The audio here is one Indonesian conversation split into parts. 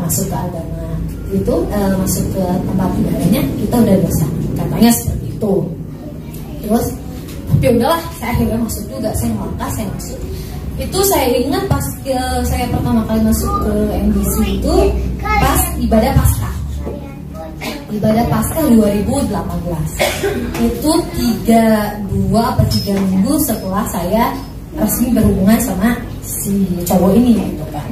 masuk ke agama itu, masuk ke tempat ibadahnya kita udah dosa, katanya seperti itu. Terus tapi udahlah, saya akhirnya masuk juga, saya melangkah, saya masuk. Itu saya ingat pas saya pertama kali masuk ke MDC itu pas ibadah Paskah. Ibadah Paskah 2018. Itu 3 minggu setelah saya resmi berhubungan sama si cowok ini gitu kan.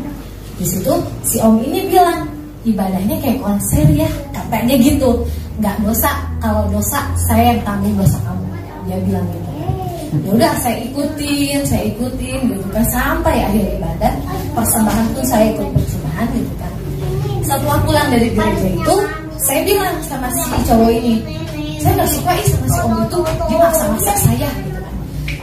Di situ si om ini bilang, ibadahnya kayak konser ya, katanya gitu. Nggak dosa, kalau dosa saya yang tanggung dosa kamu. Dia bilang gitu. Ya udah saya ikutin gitu kan sampai akhir ibadah, persembahan pun saya ikut persembahan gitu kan. Setelah pulang dari gereja itu, saya bilang sama si cowok ini, saya nggak suka sama si om itu, dia maksa-maksa saya gitu kan.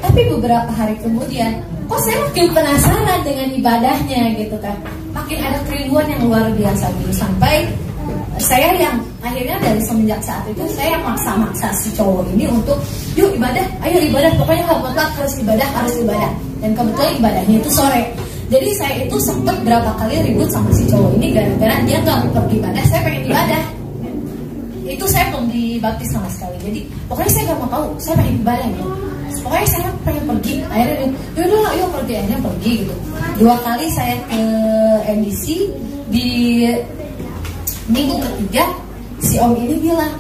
Tapi beberapa hari kemudian, kok saya makin penasaran dengan ibadahnya gitu kan, makin ada kerinduan yang luar biasa gitu, sampai saya yang akhirnya dari semenjak saat itu saya maksa-maksa si cowok ini untuk yuk ibadah, ayo ibadah, pokoknya nggak mutlak harus ibadah. Dan kebetulan ibadahnya itu sore. Jadi saya itu sempet berapa kali ribut sama si cowok ini gara-gara dia nggak mau pergi ibadah, saya pengen ibadah. Itu saya belum dibaptis sama sekali. Jadi pokoknya saya nggak mau tahu, saya pengen ibadah gitu. Pokoknya saya pengen pergi. Akhirnya yaudah ayo pergi, akhirnya pergi gitu. 2 kali saya ke MDC. Di minggu ketiga si om ini bilang,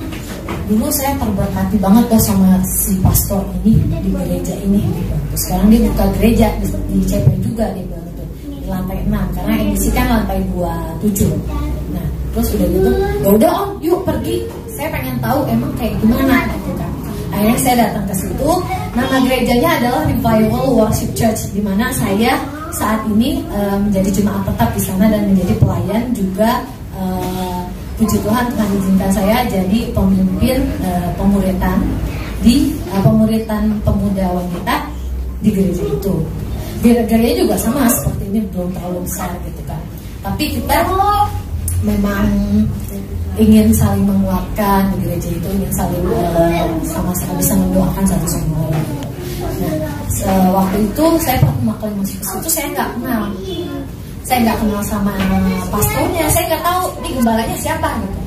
dulu saya terberkati banget loh sama si pastor ini di gereja ini gitu. Terus sekarang dia buka gereja di CP juga, dia bilang gitu, di lantai 6 karena MDC kan lantai 27. Nah terus udah gitu, ya udah om yuk pergi, saya pengen tahu emang kayak gimana gitu kan. Akhirnya saya datang ke situ. Nama gerejanya adalah Revival Worship Church, di mana saya saat ini menjadi jemaat tetap di sana dan menjadi pelayan juga. Puji Tuhan, Tuhan izinkan saya jadi pemimpin pemuritan di pemuritan pemuda wanita di gereja itu. Gereja juga sama seperti ini, belum terlalu besar gitu kan. Tapi kita memang ingin saling menguatkan di gereja itu, ingin saling sama-sama bisa mendoakan satu sama lain. Nah, waktu itu saya pertama kali masuk ke situ, saya nggak kenal. Saya nggak kenal sama pastornya, saya nggak tahu ini gembalanya siapa gitu.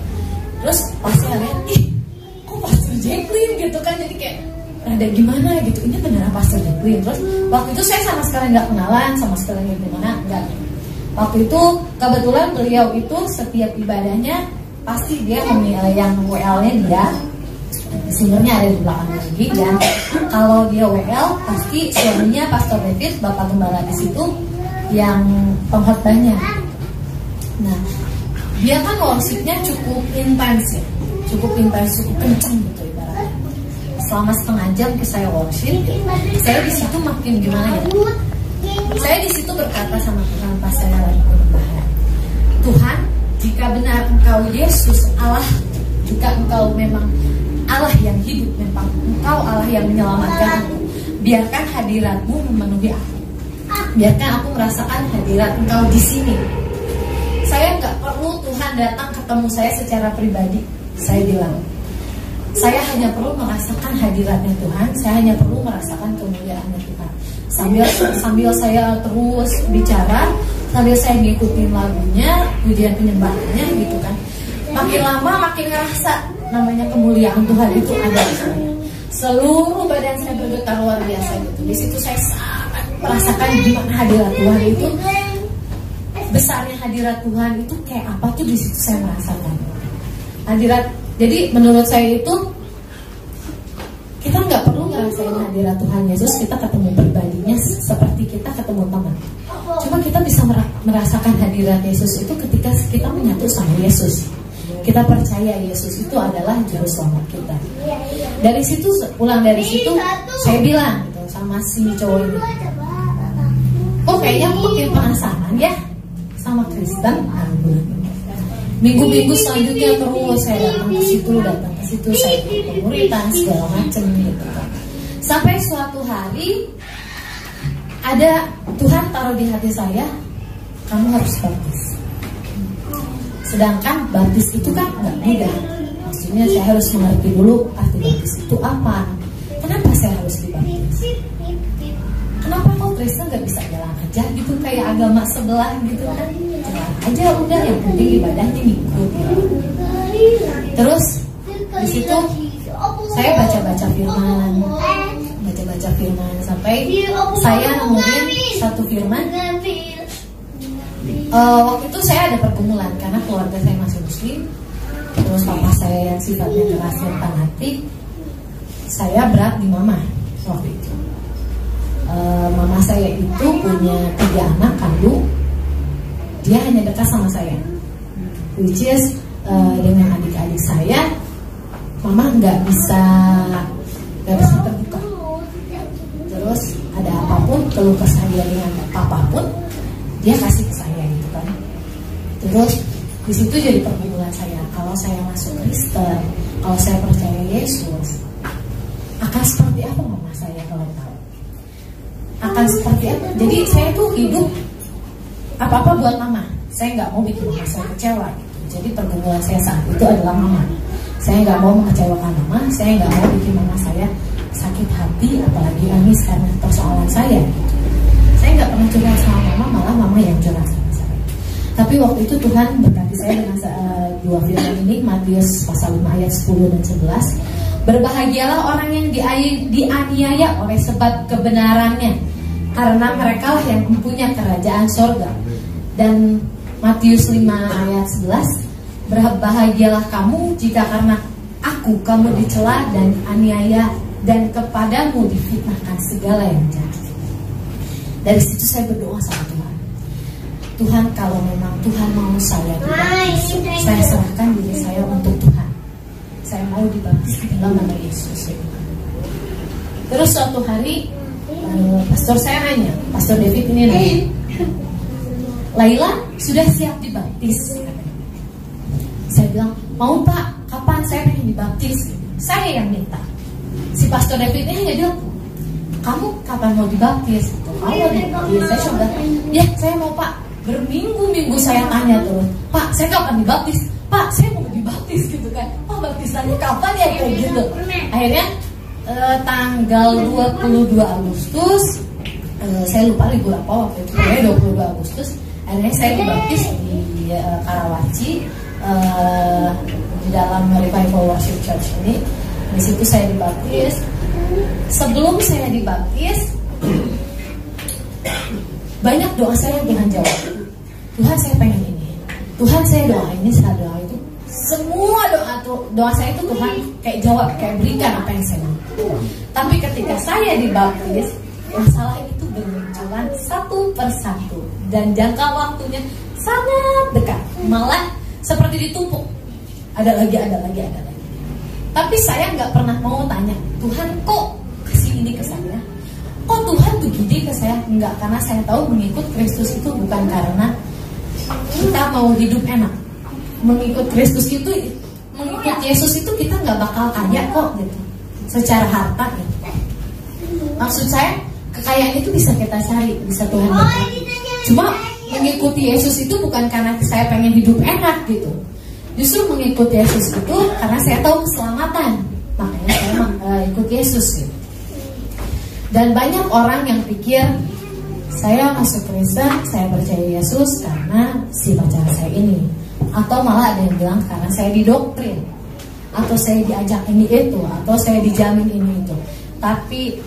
Terus pas saya lihat, kok Pastor Jacqueline gitu kan, jadi kayak ada gimana gitu, ini beneran Pastor Jacqueline. Terus waktu itu saya sama sekali nggak kenalan, sama sekali nggak gimana, enggak. Waktu itu kebetulan beliau itu setiap ibadahnya pasti dia yang WL-nya dia, singernya ada di belakang lagi, dan kalau dia WL pasti suaminya Pastor David, bapak gembala di situ, yang pengkhotbahnya. Nah, dia kan worshipnya cukup intens ya, cukup kencang gitu ibaratnya. Selama setengah jam saya worship, saya di situ makin gimana ya? Saya di situ berkata sama Tuhan pas saya lagi berdoa, Tuhan, jika benar Engkau Yesus Allah, jika Engkau memang Allah yang hidup, memang Engkau Allah yang menyelamatkan aku, biarkan hadirat-Mu memenuhi aku. Biarkan aku merasakan hadirat Engkau di sini. Saya nggak perlu Tuhan datang ketemu saya secara pribadi. Saya bilang, saya hanya perlu merasakan hadiratnya Tuhan. Saya hanya perlu merasakan kemuliaannya Tuhan. Sambil saya terus bicara, sambil saya ngikutin lagunya, pujian penyembahannya gitu kan. Makin lama makin ngerasa namanya kemuliaan Tuhan itu ada di saya. Seluruh badan saya bergetar luar biasa gitu. Di situ saya sangat merasakan gimana hadirat Tuhan itu, besarnya hadirat Tuhan itu kayak apa tuh, di situ saya merasakan hadirat. Jadi menurut saya itu kita nggak perlu ngerasain hadirat Tuhan Yesus, kita ketemu pribadinya seperti kita ketemu teman. Cuma kita bisa merasakan hadirat Yesus itu ketika kita menyatu sama Yesus. Kita percaya Yesus itu adalah juru selamat kita. Dari situ, pulang dari situ, saya bilang gitu sama si cowok ini, oh kayaknya aku makin penasaran ya sama Kristen. Minggu-minggu selanjutnya terus saya datang ke situ, saya pemuritan segala macam gitu kan. Sampai suatu hari ada Tuhan taruh di hati saya, kamu harus baptis. Sedangkan baptis itu kan nggak mudah. Maksudnya saya harus mengerti dulu arti baptis itu apa. Kenapa saya harus dibaptis? Kenapa kok Kristen nggak bisa jalan aja gitu? gitu kayak agama sebelah gitu kan, jalan aja udah, yang penting ibadahnya ngikut ya. Terus di situ saya baca-baca firman sampai saya nemuin satu firman. Waktu itu saya ada pergumulan karena keluarga saya masih muslim, terus papa saya yang sifatnya keras dan fanatik. Saya berat di mama waktu itu. Mama saya itu punya 3 anak kandung, dia hanya dekat sama saya, which is dengan adik-adik saya, mama nggak bisa terbuka. Terus ada apapun, keluh kesah dia dengan papa pun dia kasih ke saya gitu kan. Terus di situ jadi pergumulan saya. Kalau saya masuk Kristen, kalau saya percaya Yesus, akan seperti apa mama saya kalau tahu? Akan seperti apa? Jadi saya tuh hidup apa-apa buat mama. Saya nggak mau bikin mama saya kecewa gitu. Jadi pergumulan saya saat itu adalah mama. Saya nggak mau mengecewakan mama. Saya nggak mau bikin mama saya sakit hati, apalagi nangis karena persoalan saya gitu. Saya nggak pernah curhat sama mama, malah mama yang curhat sama saya. Tapi waktu itu Tuhan berkati saya dengan 2 firman ini, Matius pasal 5 ayat 10 dan 11. Berbahagialah orang yang dianiaya oleh sebab kebenarannya, karena merekalah yang mempunyai kerajaan sorga. Dan Matius 5 ayat 11, berbahagialah kamu jika karena aku kamu dicela dan aniaya, dan kepadamu difitnahkan segala yang jahat. Dari situ saya berdoa sama Tuhan. Tuhan, kalau memang Tuhan mau saya dibaptis, saya serahkan diri saya untuk Tuhan. Saya mau dibaptis di dalam nama Yesus. Terus suatu hari pastor saya nanya, Pastor David ini nanya, Laila sudah siap dibaptis? Saya bilang, mau Pak, kapan saya pengen dibaptis? Saya yang minta. Si Pastor David ini hanya bilang, kamu kapan mau dibaptis? Kamu mau dibaptis? Saya coba, ya saya mau Pak. Berminggu-minggu saya tanya terus, Pak saya kapan dibaptis? Pak saya mau dibaptis gitu kan. Pak baptisannya kapan ya kayak gitu. Akhirnya tanggal 22 Agustus, saya lupa libur apa waktu itu, 22 Agustus. Akhirnya saya dibaptis di Karawaci, di dalam Revival Worship Church ini. Di situ saya dibaptis. Sebelum saya dibaptis, banyak doa saya yang Tuhan jawab. Tuhan saya pengen ini, Tuhan saya doa ini, saya doa itu. Semua doa saya itu Tuhan kayak jawab, kayak berikan apa yang saya mau. Tapi ketika saya dibaptis, masalah itu bermunculan satu persatu, dan jangka waktunya sangat dekat, malah seperti ditumpuk. Ada lagi. Tapi saya nggak pernah mau tanya, Tuhan kok kasih ini ke saya? Kok Tuhan begini ke saya? Enggak, karena saya tahu mengikut Kristus itu bukan karena kita mau hidup enak. Mengikut Kristus itu, mengikut Yesus itu kita nggak bakal kaya kok gitu, secara harta gitu. Maksud saya, kekayaan itu bisa kita cari, bisa Tuhan berkati. Cuma mengikuti Yesus itu bukan karena saya pengen hidup enak gitu. Justru mengikuti Yesus itu karena saya tahu keselamatan, makanya saya ikut Yesus gitu. Dan banyak orang yang pikir saya masuk Kristen, saya percaya Yesus karena si pacar saya ini, atau malah ada yang bilang karena saya didoktrin, atau saya diajak ini itu, atau saya dijamin ini itu. Tapi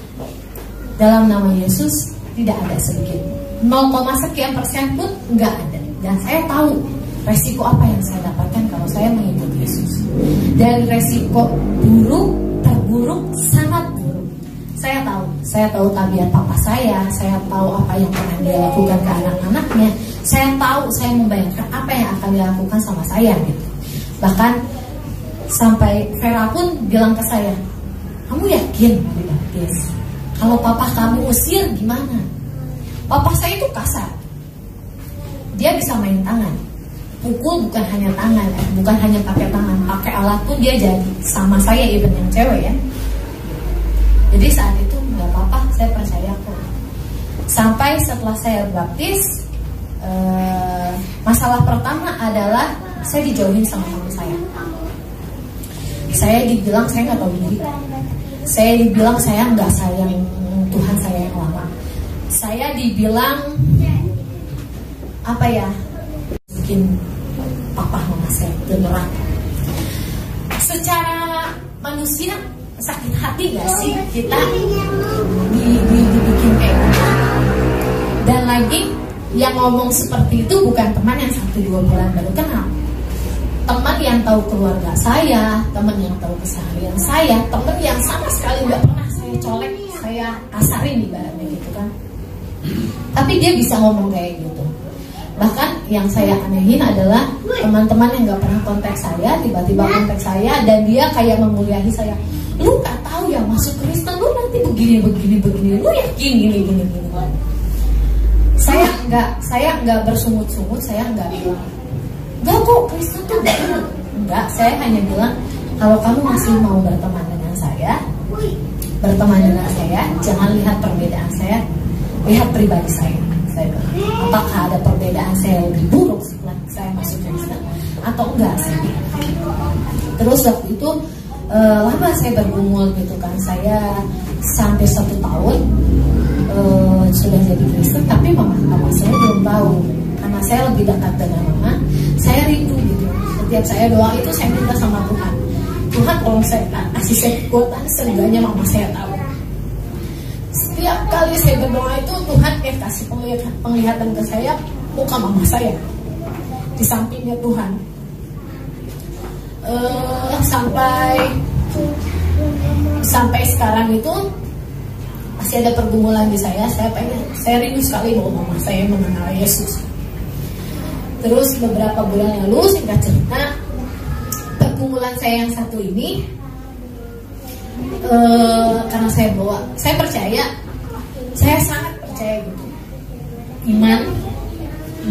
dalam nama Yesus tidak ada sedikit, 0, sekian persen pun nggak ada. Dan saya tahu resiko apa yang saya dapatkan kalau saya mengikuti Yesus. Dari resiko buruk, terburuk, sangat buruk. Saya tahu tabiat papa saya tahu apa yang pernah dia lakukan ke anak-anaknya, saya tahu, saya membayangkan apa yang akan dia lakukan sama saya gitu. Bahkan sampai Vera pun bilang ke saya, kamu yakin mau dibaptis? Kalau papa kamu usir gimana? Papa saya itu kasar, dia bisa main tangan, pukul bukan hanya tangan, bukan hanya pakai tangan, pakai alat pun dia jadi, sama saya even yang cewek ya. Jadi saat itu nggak apa-apa, saya percaya kok. Sampai setelah saya baptis, masalah pertama adalah saya dijauhin sama suami saya. Saya dibilang saya nggak tahu diri. Saya dibilang saya nggak sayang Tuhan saya yang lama. Saya dibilang apa ya, bikin papa mama saya beneran. Secara manusia sakit hati gak sih kita dibikin kayak gitu? Dan lagi yang ngomong seperti itu bukan teman yang 1-2 bulan baru kenal, teman yang tahu keluarga saya, teman yang tahu keseharian saya, teman yang sama sekali nggak pernah saya colek, saya kasarin ibaratnya gitu kan. Tapi dia bisa ngomong kayak gitu. Bahkan yang saya anehin adalah teman-teman yang nggak pernah kontak saya, tiba-tiba kontak saya dan dia kayak memuliahi saya. Lu nggak tahu ya masuk Kristen lu nanti begini, lu yakin gini. Saya nggak bersungut-sungut, saya nggak bilang enggak kok Kristen tuh enggak. Saya hanya bilang kalau kamu masih mau berteman dengan saya, jangan lihat perbedaan saya, lihat pribadi saya. Apakah ada perbedaan saya lebih buruk setelah saya masuk Kristen atau enggak sih? Terus waktu itu lama saya bergumul gitu kan, saya sampai 1 tahun sudah jadi Kristen, tapi mama saya belum tahu. Karena saya lebih dekat dengan mama, saya rindu gitu. Setiap saya doa itu saya minta sama Tuhan, Tuhan tolong saya kasih saya kekuatan, seenggaknya mama saya tahu. Setiap kali saya berdoa itu Tuhan kasih penglihatan ke saya muka mama saya di sampingnya Tuhan. Sampai sekarang itu masih ada pergumulan di saya rindu sekali mau mama saya mengenal Yesus. Terus beberapa bulan lalu, singkat cerita, pergumulan saya yang satu ini, karena saya percaya, saya sangat percaya gitu, iman,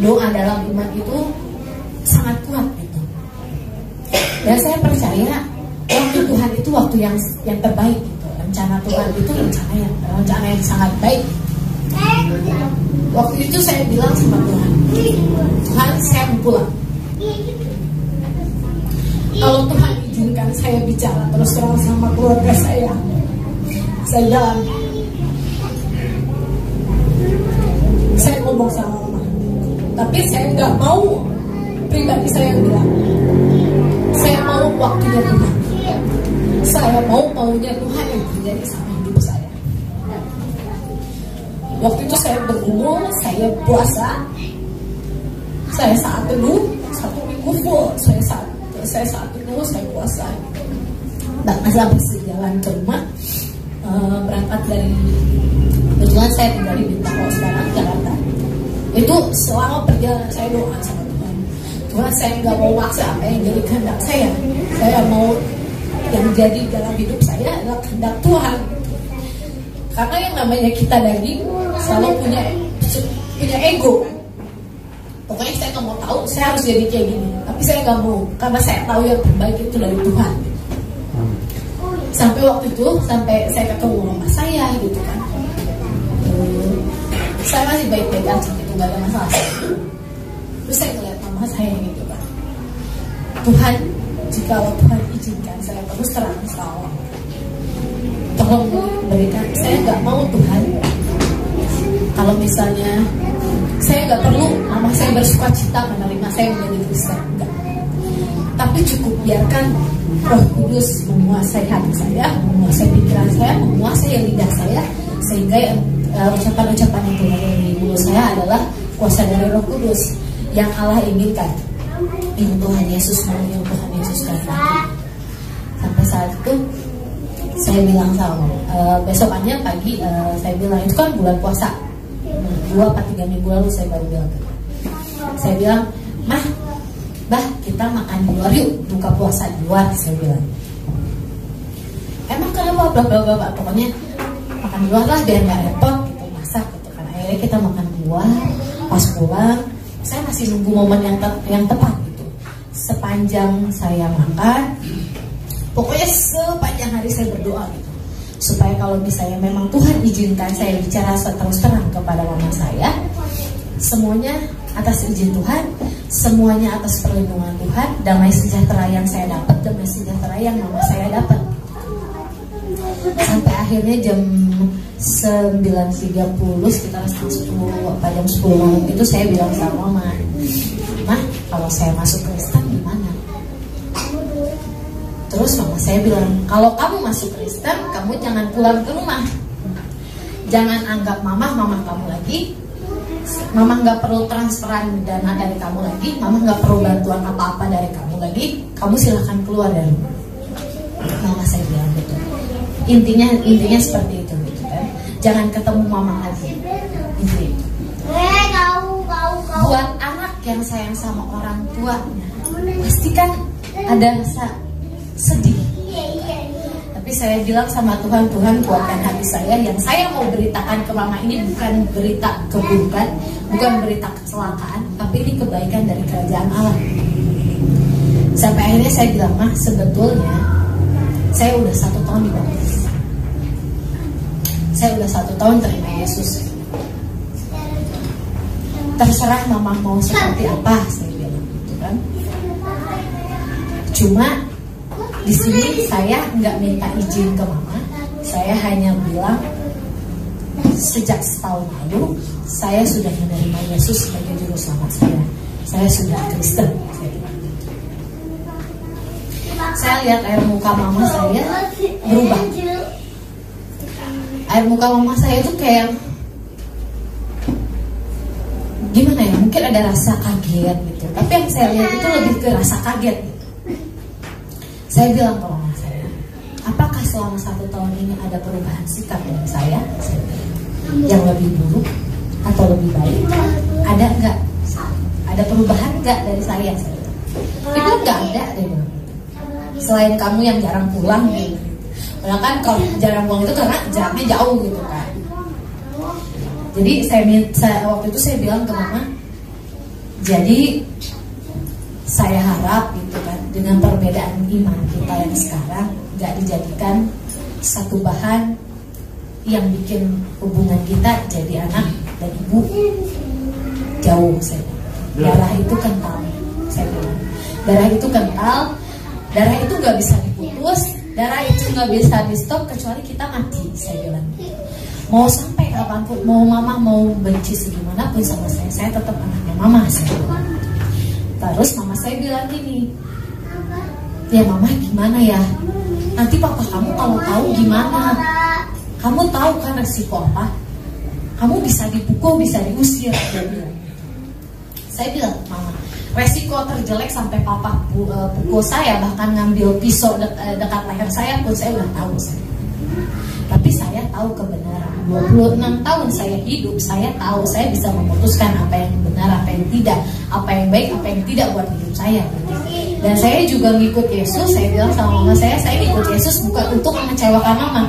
doa dalam iman itu sangat kuat gitu. Dan saya percaya waktu Tuhan itu waktu yang terbaik gitu. Rencana Tuhan itu rencana yang sangat baik. Waktu itu saya bilang sama Tuhan, Tuhan saya mau pulang. Kalau Tuhan izinkan saya bicara terus terang sama keluarga saya jalan. Saya ngomong sama mama, tapi saya nggak mau pribadi saya bilang, saya mau waktunya Tuhan. Saya maunya Tuhan yang terjadi sama hidup saya. Waktu itu saya bergumul, saya puasa, saya saat teduh 1 minggu full, saya saat teduh, saya puasa. Bahkan sampai sejalan ke rumah, berangkat dari, kebetulan saya tinggal di Bintaro sekarang, Jakarta. Itu selama perjalanan saya doa sama Tuhan. Tuhan, saya nggak mau maksa apa yang jadi kehendak saya. Saya mau yang jadi dalam hidup saya adalah kehendak Tuhan. Karena yang namanya kita daging selalu punya ego. Pokoknya saya nggak mau tahu, saya harus jadi kayak gini. Tapi saya nggak mau, karena saya tahu yang terbaik itu dari Tuhan. Sampai waktu itu, sampai saya ketemu mama saya gitu kan. Saya masih baik-baik aja gitu, nggak ada masalah. Terus saya ngeliat mama saya gitu kan. Tuhan, jika Tuhan izinkan saya terus terang sama, tolong berikan. Saya nggak mau Tuhan, kalau misalnya saya nggak perlu mama saya bersuka cita menerima saya menjadi Kristen, enggak. Tapi cukup biarkan Roh Kudus menguasai hati saya, menguasai pikiran saya, menguasai lidah saya, sehingga ucapan-ucapan yang keluar dari mulut saya adalah kuasa dari Roh Kudus yang Allah inginkan, yang Tuhan Yesus mau, yang Tuhan Yesus kehendaki. Sampai saat itu saya bilang sama besokannya pagi, saya bilang itu kan bulan puasa, 2-3 minggu lalu saya baru bilang. Saya bilang, Bah, kita makan di luar yuk, buka puasa di luar, saya bilang. Emang kenapa? Bla pokoknya makan di luar lah biar nggak repot gitu, masak gitu kan. Akhirnya kita makan di luar. Pas pulang, saya masih nunggu momen yang tepat gitu. Sepanjang saya makan, pokoknya sepanjang hari saya berdoa gitu, supaya kalau misalnya memang Tuhan izinkan saya bicara terus terang kepada mama saya, semuanya atas izin Tuhan, semuanya atas perlindungan Tuhan, damai sejahtera yang saya dapat, damai sejahtera yang mama saya dapat. Sampai akhirnya jam 9.30 sekitar setengah 10 apa jam 10 malam itu saya bilang sama Mama, "Mah, kalau saya masuk Kristen gimana?" Terus Mama saya bilang, "Kalau kamu masuk Kristen, kamu jangan pulang ke rumah. Jangan anggap Mama kamu lagi. Mama nggak perlu transferan dana dari kamu lagi. Mama nggak perlu bantuan apa-apa dari kamu lagi. Kamu silahkan keluar dari rumah." Mama saya bilang gitu. Intinya seperti itu gitu kan. Jangan ketemu Mama lagi. Intinya. Buat anak yang sayang sama orang tuanya, pasti kan ada rasa sedih. Tapi saya bilang sama Tuhan, Tuhan kuatkan hati saya. Yang saya mau beritakan ke Mama ini bukan berita keburukan, bukan berita kecelakaan, tapi ini kebaikan dari kerajaan Allah. Sampai akhirnya saya bilang, "Mah, sebetulnya saya udah 1 tahun dibaptis. Saya udah 1 tahun terima Yesus. Terserah Mama mau seperti apa," saya bilang gitu kan. Cuma di sini saya nggak minta izin ke Mama. Saya hanya bilang sejak setahun lalu saya sudah menerima Yesus sebagai juru selamat saya. Saya sudah Kristen. Saya lihat air muka Mama saya berubah. Air muka Mama saya itu kayak gimana ya? Mungkin ada rasa kaget gitu. Tapi yang saya lihat itu lebih ke rasa kaget gitu. Saya bilang ke Mama saya, "Apakah selama 1 tahun ini ada perubahan sikap dari saya yang lebih buruk atau lebih baik? Ada nggak? Ada perubahan nggak dari saya?" Itu nggak ada deh. Selain kamu yang jarang pulang gitu. Padahal kan kalau jarang pulang itu karena jaraknya jauh gitu kan. Jadi saya waktu itu saya bilang ke Mama, jadi saya harap gitu kan, dengan perbedaan iman kita yang sekarang gak dijadikan satu bahan yang bikin hubungan kita jadi anak dan ibu jauh. Saya darah itu kental, saya bilang. Darah itu kental, darah itu gak bisa diputus, darah itu gak bisa di stop kecuali kita mati, saya bilang. Mau sampai kapanpun, mau Mama mau benci segimanapun sama saya tetap anaknya Mama, saya bilang. Terus Mama saya bilang gini, "Ya Mama gimana ya? Nanti papa kamu kalau tahu gimana? Kamu tahu kan resiko apa? Kamu bisa dipukul, bisa diusir." Dia bilang. Saya bilang, "Mama, resiko terjelek sampai papa pukul saya, bahkan ngambil pisau dekat leher saya pun saya udah tahu." Tapi saya tahu kebenaran. 26 tahun saya hidup, saya tahu saya bisa memutuskan apa yang benar, apa yang tidak, apa yang baik, apa yang tidak buat hidup saya. Dan saya juga ngikut Yesus. Saya bilang sama Mama saya ngikut Yesus bukan untuk mengecewakan Mama.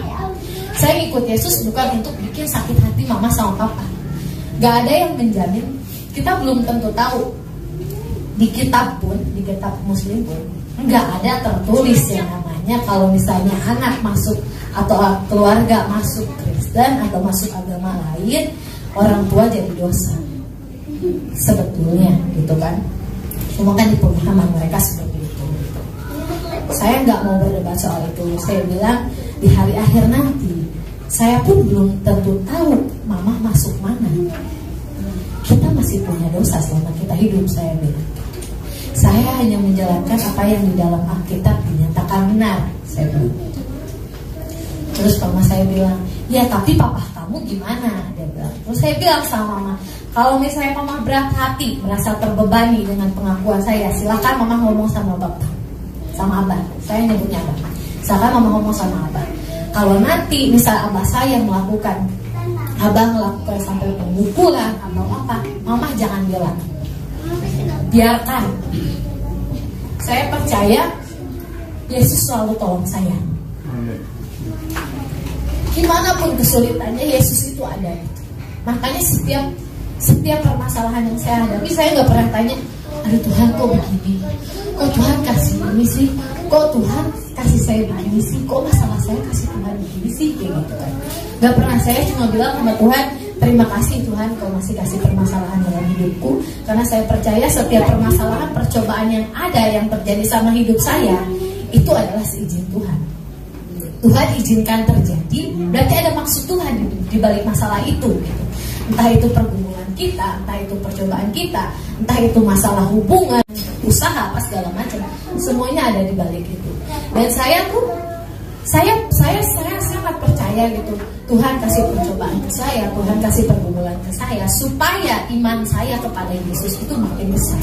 Saya ngikut Yesus bukan untuk bikin sakit hati Mama sama Papa. Gak ada yang menjamin. Kita belum tentu tahu. Di kitab Muslim pun nggak ada tertulis yang namanya kalau misalnya anak masuk atau keluarga masuk Kristen atau masuk agama lain, orang tua jadi dosa. Sebetulnya gitu kan. Cuma kan di pemahaman mereka seperti itu. Saya nggak mau berdebat soal itu. Saya bilang di hari akhir nanti saya pun belum tentu tahu Mama masuk mana. Kita masih punya dosa selama kita hidup, saya bilang. Saya hanya menjalankan apa yang di dalam Alkitab dinyatakan benar, saya bilang. Terus Mama saya bilang, "Ya tapi papa kamu gimana?" Dia bilang. Terus saya bilang sama Mama, "Kalau misalnya Mama berat hati, merasa terbebani dengan pengakuan saya, silakan Mama ngomong sama Bapak, sama Abah." Saya nyebutnya Abah. Silakan Mama ngomong sama Abah. Kalau nanti misal Abah saya melakukan, Abah melakukan sampai pemukulan atau apa, Mama jangan bilang. Biarkan. Saya percaya Yesus selalu tolong saya. Gimana pun kesulitannya, Yesus itu ada. Makanya setiap permasalahan yang saya hadapi, saya nggak pernah tanya, "Aduh Tuhan kok begini? Kok Tuhan kasih ini sih? Kok Tuhan kasih saya begini sih? Kok masalah saya kasih Tuhan begini sih?" Kayak gitu kan. Nggak pernah. Saya cuma bilang sama Tuhan, "Terima kasih Tuhan kau masih kasih permasalahan dalam hidupku." Karena saya percaya setiap permasalahan, percobaan yang ada yang terjadi sama hidup saya, itu adalah seizin Tuhan. Tuhan izinkan terjadi, berarti ada maksud Tuhan di balik masalah itu gitu. Entah itu pergumulan kita, entah itu percobaan kita, entah itu masalah hubungan, usaha, apa segala macam, semuanya ada di balik itu. Dan saya sangat percaya gitu, Tuhan kasih percobaan ke saya, Tuhan kasih pergumulan ke saya, supaya iman saya kepada Yesus itu makin besar,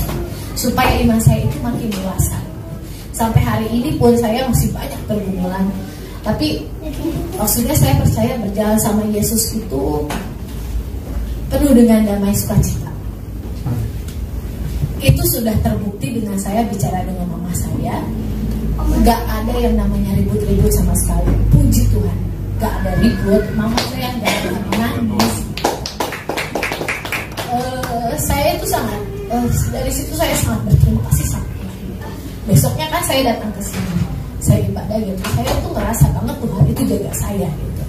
supaya iman saya itu makin dewasa. Sampai hari ini pun saya masih banyak pergumulan, tapi maksudnya saya percaya berjalan sama Yesus itu penuh dengan damai sukacita. Itu sudah terbukti dengan saya bicara dengan mama saya. Gak ada yang namanya ribut-ribut sama sekali. Puji Tuhan, gak ada ribut. Mama saya gak ada nangis. Saya itu sangat dari situ saya sangat berterima kasih sama Tuhan. Besoknya kan saya datang ke sini, saya ibadah gitu. Saya tuh ngerasa banget Tuhan itu jaga saya gitu.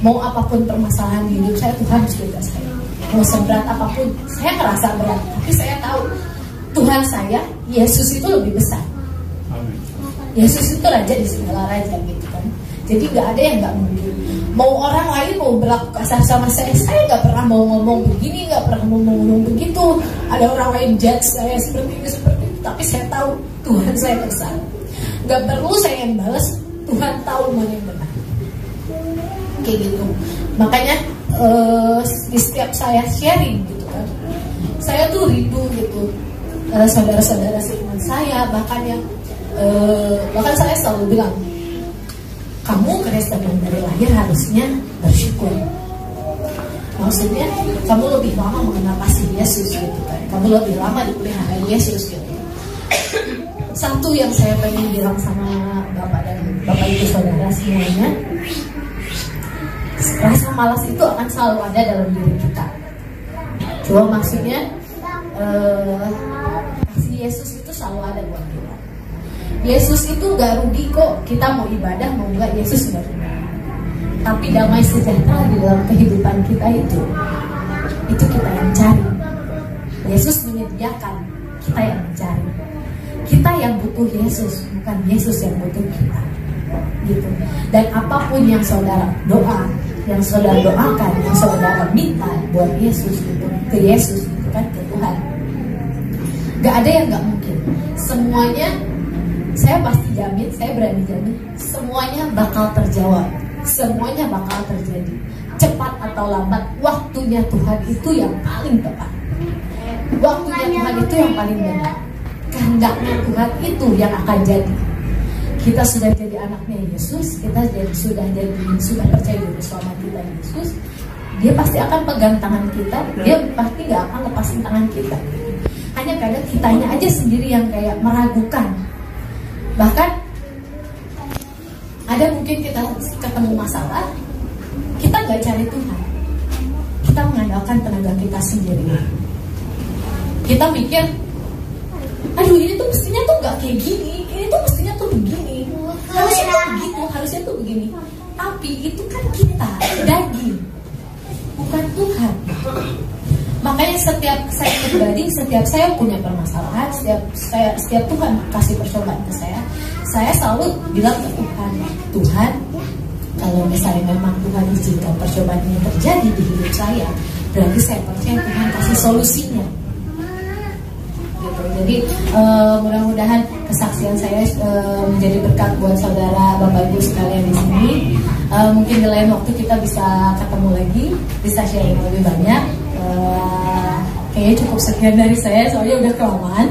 Mau apapun permasalahan di hidup saya, Tuhan harus jaga saya. Mau seberat apapun, saya ngerasa berat, tapi saya tahu Tuhan saya, Yesus itu lebih besar. Yesus itu raja di segala raja gitu kan. Jadi nggak ada yang nggak mungkin. Mau orang lain mau berlaku kasar sama saya nggak pernah mau ngomong begini, nggak pernah mau ngomong begitu. Ada orang lain judge saya seperti itu. Tapi saya tahu Tuhan saya besar. Nggak perlu saya yang balas, Tuhan tahu mana yang benar. Kayak gitu. Makanya di setiap saya sharing gitu kan, saya tuh rindu gitu saudara-saudara seiman saya, bahkan saya selalu bilang, kamu Kristen dari lahir harusnya bersyukur. Maksudnya kamu lebih lama mengenal kasih Yesus gitu kan, kamu lebih lama dipelihara Yesus gitu. Satu yang saya pengen bilang sama bapak ibu saudara semuanya, rasa malas itu akan selalu ada dalam diri kita. Cuma maksudnya kasih Yesus itu selalu ada buat kita. Yesus itu gak rugi kok, kita mau ibadah mau enggak, Yesus gak rugi. Tapi damai sejahtera di dalam kehidupan kita itu kita yang cari. Yesus menyediakan, kita yang mencari. Kita yang butuh Yesus, bukan Yesus yang butuh kita gitu. Dan apapun yang saudara doa, yang saudara doakan, yang saudara minta buat Yesus gitu, ke Yesus gitu kan, ke Tuhan, gak ada yang gak mungkin. Semuanya saya pasti jamin, saya berani jamin, semuanya bakal terjawab, semuanya bakal terjadi. Cepat atau lambat, waktunya Tuhan itu yang paling tepat. Waktunya Tuhan itu yang paling benar. Kehendaknya Tuhan itu yang akan jadi. Kita sudah jadi anaknya Yesus, kita sudah percaya diri selama kita Yesus, Dia pasti akan pegang tangan kita, Dia pasti gak akan lepasin tangan kita. Hanya kadang kitanya aja sendiri yang kayak meragukan. Bahkan ada mungkin kita ketemu masalah, kita gak cari Tuhan, kita mengandalkan tenaga kita sendiri. Kita mikir, aduh ini tuh mestinya tuh gak kayak gini, ini tuh mestinya tuh begini, harusnya tuh begitu, harusnya tuh begini. Tapi itu kan kita, daging, bukan Tuhan. Makanya setiap saya pribadi, setiap saya punya permasalahan, setiap Tuhan kasih percobaan ke saya selalu bilang ke Tuhan, Tuhan, kalau misalnya memang Tuhan izinkan percobaan ini terjadi di hidup saya, berarti saya percaya Tuhan kasih solusinya. Gitu. Jadi mudah-mudahan kesaksian saya menjadi berkat buat saudara, bapak ibu sekalian di sini. Mungkin di lain waktu kita bisa ketemu lagi, bisa sharing lebih banyak. Kayaknya cukup sekian dari saya, soalnya udah kelamaan.